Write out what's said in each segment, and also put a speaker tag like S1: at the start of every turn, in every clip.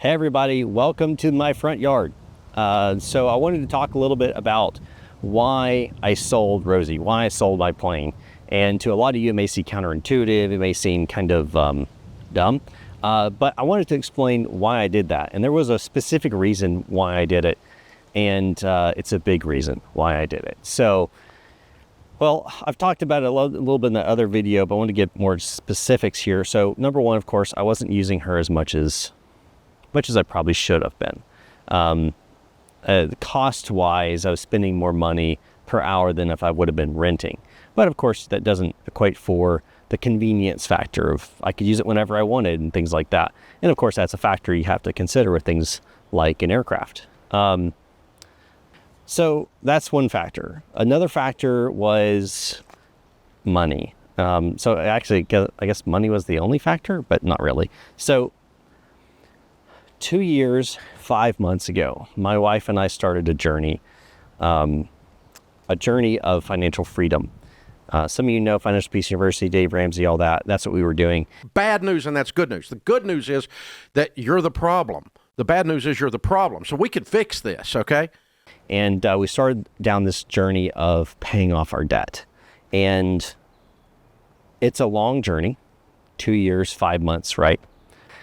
S1: Hey everybody, welcome to my front yard. So I wanted to talk a little bit about why I sold Rosie, why I sold my plane. And to a lot of you, it may seem counterintuitive, it may seem kind of dumb, but I wanted to explain why I did that. And there was a specific reason why I did it, and it's a big reason why I did it. So, well, I've talked about it a little bit in the other video, but I want to get more specifics here. So number one, of course, I wasn't using her as much as I probably should have been. Cost-wise, I was spending more money per hour than if I would have been renting. But of course, that doesn't equate for the convenience factor of I could use it whenever I wanted and things like that. And of course, that's a factor you have to consider with things like an aircraft. So that's one factor. Another factor was money. So actually, I guess money was the only factor, but not really. So 2 years, 5 months ago, my wife and I started a journey of financial freedom. Some of you know Financial Peace University, Dave Ramsey, all that. That's what we were doing.
S2: Bad news, and that's good news. The good news is that you're the problem. The bad news is you're the problem. So we could fix this, okay?
S1: And we started down this journey of paying off our debt. And it's a long journey, 2 years, 5 months, right?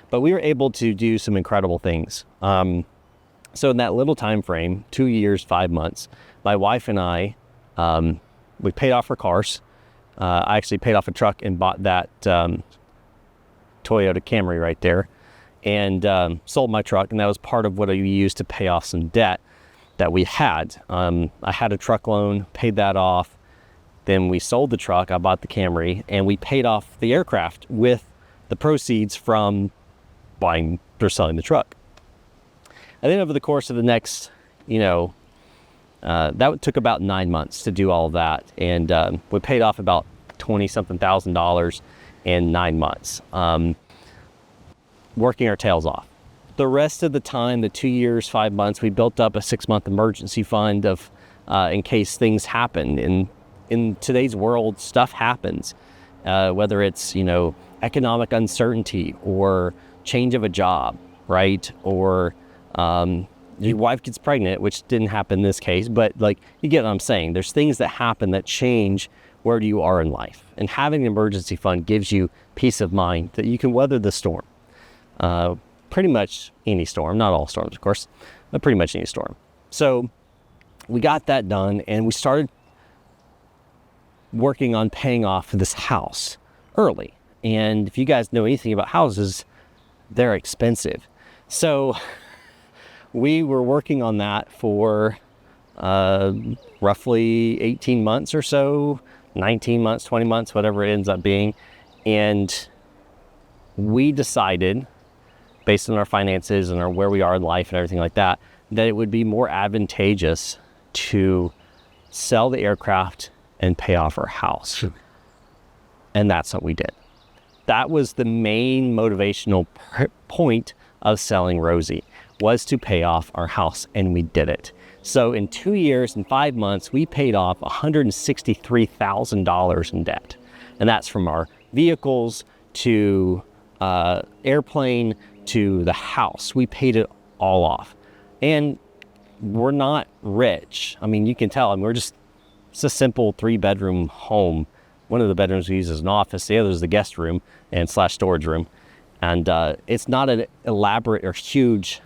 S1: But we were able to do some incredible things. So in that little time frame, 2 years, 5 months, my wife and I, we paid off our cars. I actually paid off a truck and bought that Toyota Camry right there, and sold my truck. And that was part of what I used to pay off some debt that we had. I had a truck loan, paid that off. Then we sold the truck, I bought the Camry, and we paid off the aircraft with the proceeds from buying or selling the truck. And then over the course of the next, that took about 9 months to do all of that. And we paid off about $20-something thousand in 9 months, working our tails off. The rest of the time, the 2 years, 5 months, we built up a 6-month emergency fund of in case things happen. In today's world, stuff happens, whether it's, economic uncertainty or change of a job, right? Or your wife gets pregnant, which didn't happen in this case, but you get what I'm saying. There's things that happen that change where you are in life. And having an emergency fund gives you peace of mind that you can weather the storm. Pretty much any storm, not all storms, of course, but pretty much any storm. So we got that done, and we started working on paying off this house early. And if you guys know anything about houses, they're expensive. So we were working on that for roughly 18 months or so, 19 months, 20 months, whatever it ends up being. And we decided, based on our finances and where we are in life and everything like that, that it would be more advantageous to sell the aircraft and pay off our house. And that's what we did. That was the main motivational point of selling Rosie, was to pay off our house, and we did it. So in 2 years and 5 months, we paid off $163,000 in debt. And that's from our vehicles to airplane to the house. We paid it all off. And we're not rich. I mean, you can tell, it's a simple 3-bedroom home. One of the bedrooms we use as an office, the other is the guest room and / storage room. And it's not an elaborate or huge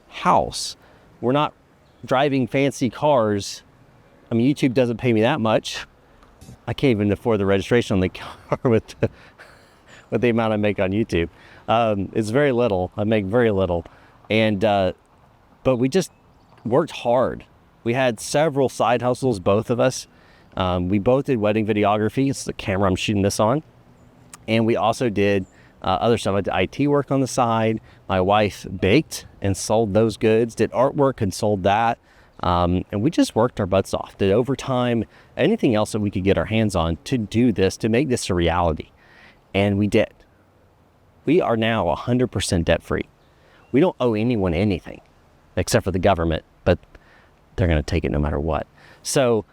S1: house. We're not driving fancy cars. YouTube doesn't pay me that much. I can't even afford the registration on the car with the amount I make on YouTube. It's very little. I make very little. And but we just worked hard. We had several side hustles, both of us. We both did wedding videography. It's the camera I'm shooting this on. And we also did other stuff. I did IT work on the side. My wife baked and sold those goods, did artwork and sold that. And we just worked our butts off, did overtime, anything else that we could get our hands on to do this, to make this a reality. And we did. We are now 100% debt-free. We don't owe anyone anything except for the government, but they're going to take it no matter what. So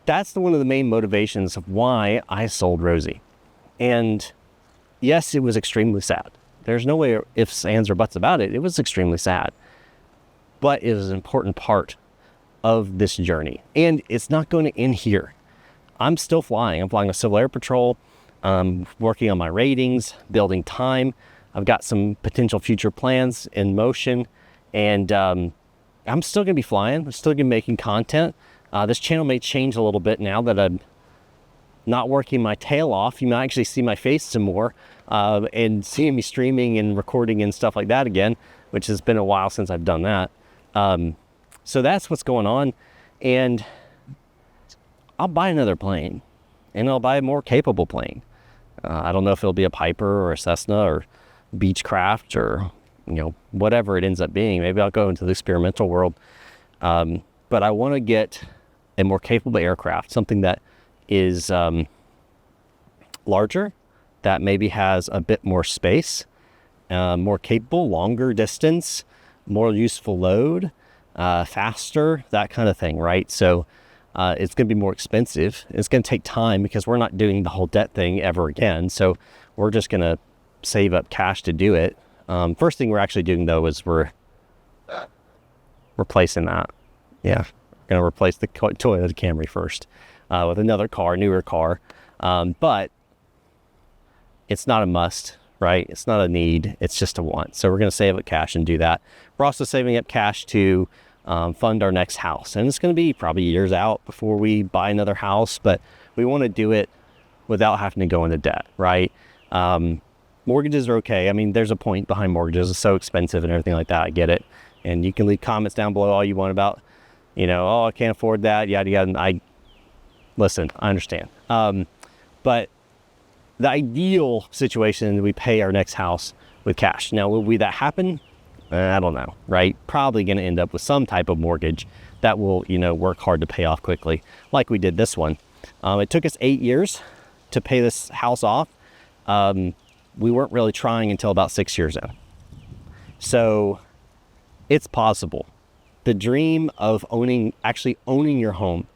S1: that's one of the main motivations of why I sold Rosie. And yes, it was extremely sad. There's no way ifs, ands, or buts about it. It was extremely sad. But it is an important part of this journey. And it's not going to end here. I'm still flying. I'm flying with Civil Air Patrol, working on my ratings, building time. I've got some potential future plans in motion. And I'm still going to be flying. I'm still going to be making content. This channel may change a little bit now that I'm not working my tail off. You might actually see my face some more and seeing me streaming and recording and stuff like that again, which has been a while since I've done that. So that's what's going on. And I'll buy another plane, and I'll buy a more capable plane. I don't know if it'll be a Piper or a Cessna or Beechcraft or, whatever it ends up being. Maybe I'll go into the experimental world. But I want to get a more capable aircraft, something that is larger, that maybe has a bit more space, more capable, longer distance, more useful load, faster, that kind of thing, right? So it's going to be more expensive. It's going to take time because we're not doing the whole debt thing ever again. So we're just going to save up cash to do it. First thing we're actually doing, though, is we're replacing that. Yeah, we're going to replace the Toyota Camry first with another car, newer car. But it's not a must, right? It's not a need. It's just a want. So we're going to save up cash and do that. We're also saving up cash to fund our next house. And it's going to be probably years out before we buy another house, but we want to do it without having to go into debt, right? Mortgages are okay. I mean, there's a point behind mortgages. It's so expensive and everything like that. I get it. And you can leave comments down below all you want about, oh, I can't afford that, yada, yada. Listen, I understand. But the ideal situation is we pay our next house with cash. Now, will that happen? I don't know, right? Probably going to end up with some type of mortgage that will, work hard to pay off quickly, like we did this one. It took us 8 years to pay this house off. We weren't really trying until about 6 years in. So it's possible. The dream of actually owning your home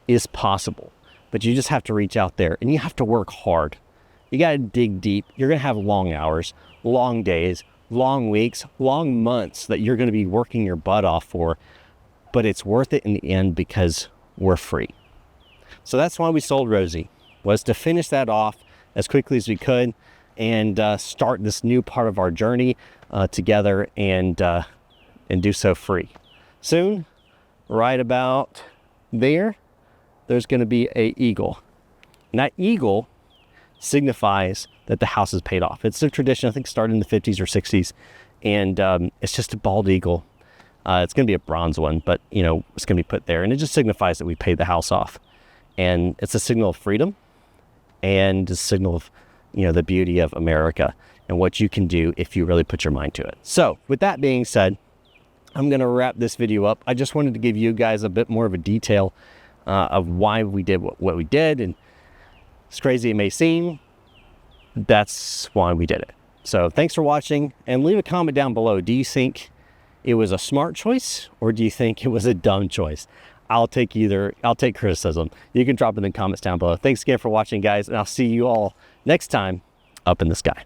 S1: is possible, but you just have to reach out there and you have to work hard. You got to dig deep. You're going to have long hours, long days, long weeks, long months that you're going to be working your butt off for, but it's worth it in the end because we're free. So that's why we sold Rosie, was to finish that off as quickly as we could and start this new part of our journey together and do so free. Soon, right about there's going to be an eagle. And that eagle signifies that the house is paid off. It's a tradition, I think, started in the 50s or 60s. And it's just a bald eagle. It's going to be a bronze one, but, it's going to be put there. And it just signifies that we paid the house off. And it's a signal of freedom and a signal of, the beauty of America and what you can do if you really put your mind to it. So with that being said, I'm going to wrap this video up. I just wanted to give you guys a bit more of a detail of why we did what we did. And as crazy it may seem, that's why we did it. So thanks for watching, and leave a comment down below. Do you think it was a smart choice, or do you think it was a dumb choice? I'll take either. I'll take criticism. You can drop it in the comments down below. Thanks again for watching, guys, and I'll see you all next time up in the sky.